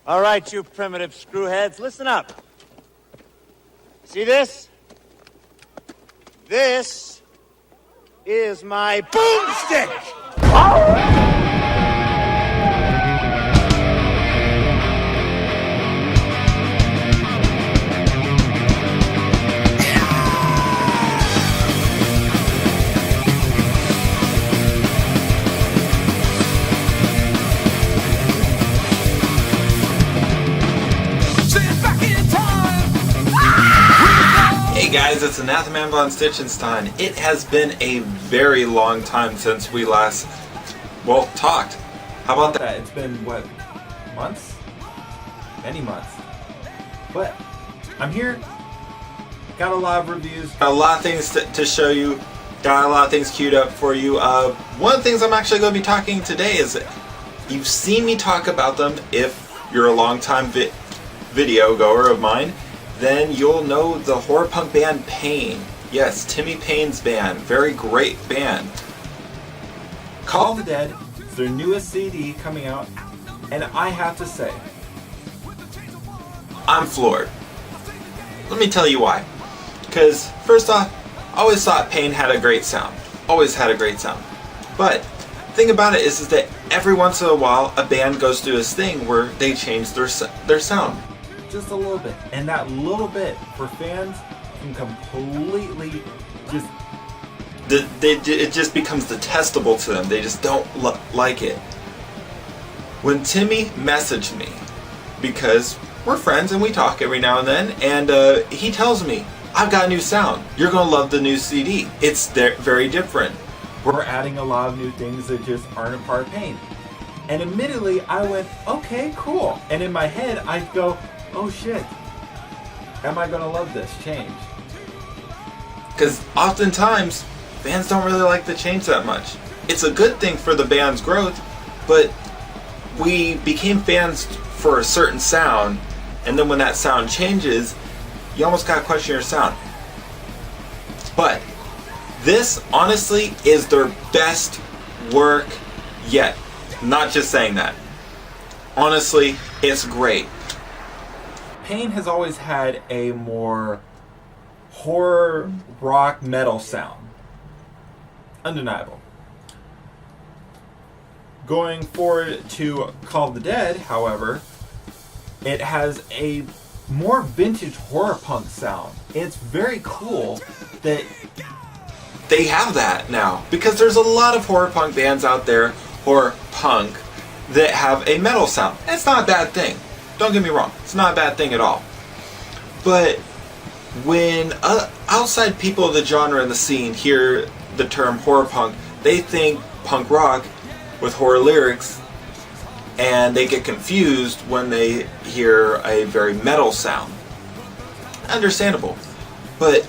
All right, you primitive screwheads, listen up. See this? This is my boomstick! Hey guys, it's Anathema von Stitchenstein. It has been a very long time since we last, talked. How about that? It's been, what, months? Many months. But I'm here. Got a lot of reviews. Got a lot of things to show you. Got a lot of things queued up for you. One of the things I'm actually going to be talking today is, you've seen me talk about them if you're a long-time video goer of mine. Then you'll know the horror punk band Pain. Yes, Timmy Payne's band. Very great band. Call of the Dead is their newest CD coming out, and I have to say, I'm floored. Let me tell you why. Because, first off, I always thought Pain had a great sound. Always had a great sound. But, the thing about it is that every once in a while, a band goes through this thing where they change their sound. just a little bit, and that little bit for fans can completely just it just becomes detestable to them. They just don't like it. When Timmy messaged me, because we're friends and we talk every now and then, and he tells me, I've got a new sound. You're gonna love the new CD. It's very different. We're adding a lot of new things that just aren't a part of Pain. And admittedly, I went, okay, cool. And in my head, I'd go, oh shit, am I gonna love this change? Because oftentimes, fans don't really like the change that much. It's a good thing for the band's growth, but we became fans for a certain sound, and then when that sound changes, you almost gotta question your sound. But this, honestly, is their best work yet. Not just saying that. Honestly, it's great. Pain has always had a more horror, rock, metal sound. Undeniable. Going forward to Call of the Dead, however, it has a more vintage horror punk sound. It's very cool that they have that now, because there's a lot of horror punk bands out there, horror punk, that have a metal sound. And it's not a bad thing. Don't get me wrong, it's not a bad thing at all. But when outside people of the genre and the scene hear the term horror punk, they think punk rock with horror lyrics, and they get confused when they hear a very metal sound. Understandable. But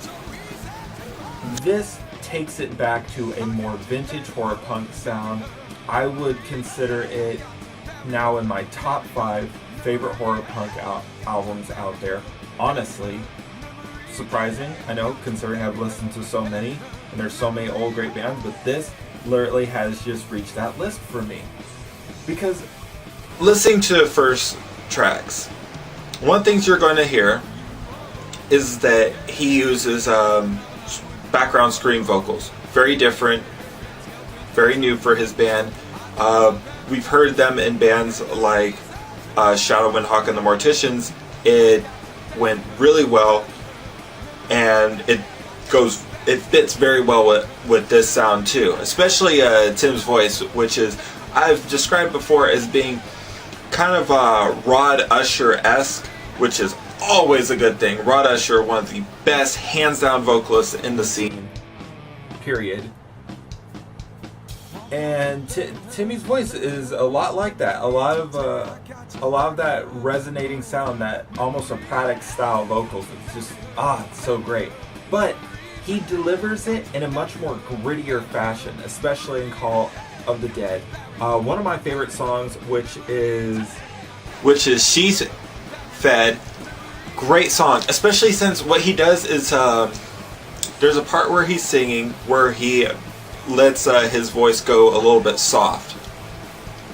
this takes it back to a more vintage horror punk sound. I would consider it now in my top 5 favorite horror punk albums out there. Honestly, surprising, I know, considering I've listened to so many, and there's so many old great bands, but this literally has just reached that list for me. Because listening to the first tracks, one thing you're going to hear is that he uses background scream vocals. Very different, very new for his band. We've heard them in bands like Shadow, Windhawk, and the Morticians. It went really well, and it fits very well with this sound too. Especially Tim's voice, which is, I've described before as being kind of Rod Usher-esque, which is always a good thing. Rod Usher, one of the best hands-down vocalists in the scene. Period. And Timmy's voice is a lot like that. A lot of that resonating sound, that almost operatic style vocals. It's just it's so great. But he delivers it in a much more grittier fashion, especially in Call of the Dead. One of my favorite songs, which is She's Fed. Great song, especially since what he does is there's a part where he's singing where he lets his voice go a little bit soft.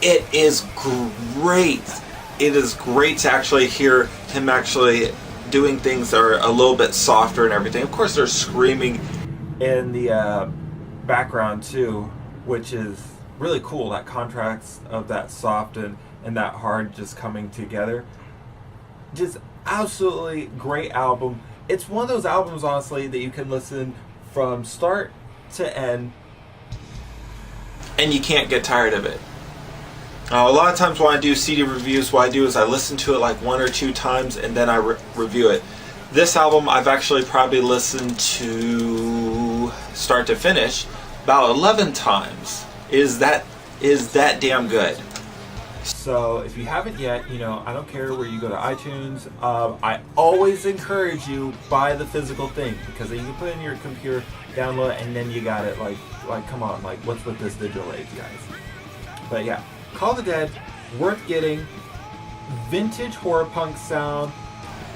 It is great. it is great to actually hear him actually doing things that are a little bit softer and everything. Of course, they're screaming in the background too, which is really cool. That contrast of that soft and that hard just coming together. Just absolutely great album. It's one of those albums, honestly, that you can listen from start to end, and you can't get tired of it. A lot of times when I do CD reviews, what I do is I listen to it like 1 or 2 times and then I review it. This album I've actually probably listened to start to finish about 11 times. Is that damn good. So if you haven't yet, I don't care where you go to iTunes. I always encourage you, buy the physical thing, because you can put it in your computer, download it, and then you got it. Like come on, like what's with this digital age, guys? But yeah, Call the Dead, worth getting. Vintage horror punk sound.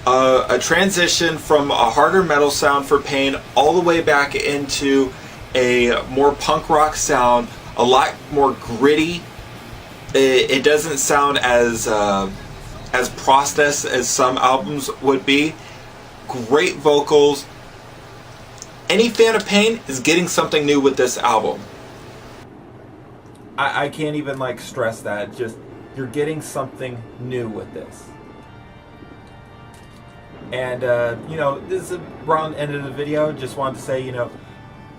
A transition from a harder metal sound for Pain all the way back into a more punk rock sound, a lot more gritty. It doesn't sound as processed as some albums would be. Great vocals. Any fan of Pain is getting something new with this album. I can't even stress that. Just, you're getting something new with this. And this is around the end of the video. Just wanted to say,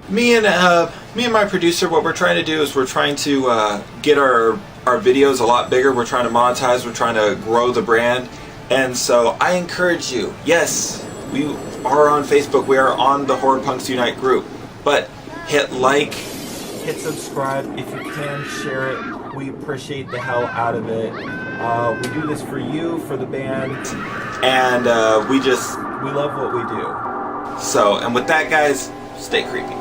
me and my producer, what we're trying to do is we're trying to get our videos a lot bigger. We're trying to monetize. We're trying to grow the brand. And so I encourage you, yes, we are on Facebook. We are on the HorrorPunksUnite group. But hit like, hit subscribe. If you can, share it. We appreciate the hell out of it. We do this for you, for the band. And we love what we do. So, and with that, guys, stay creepy.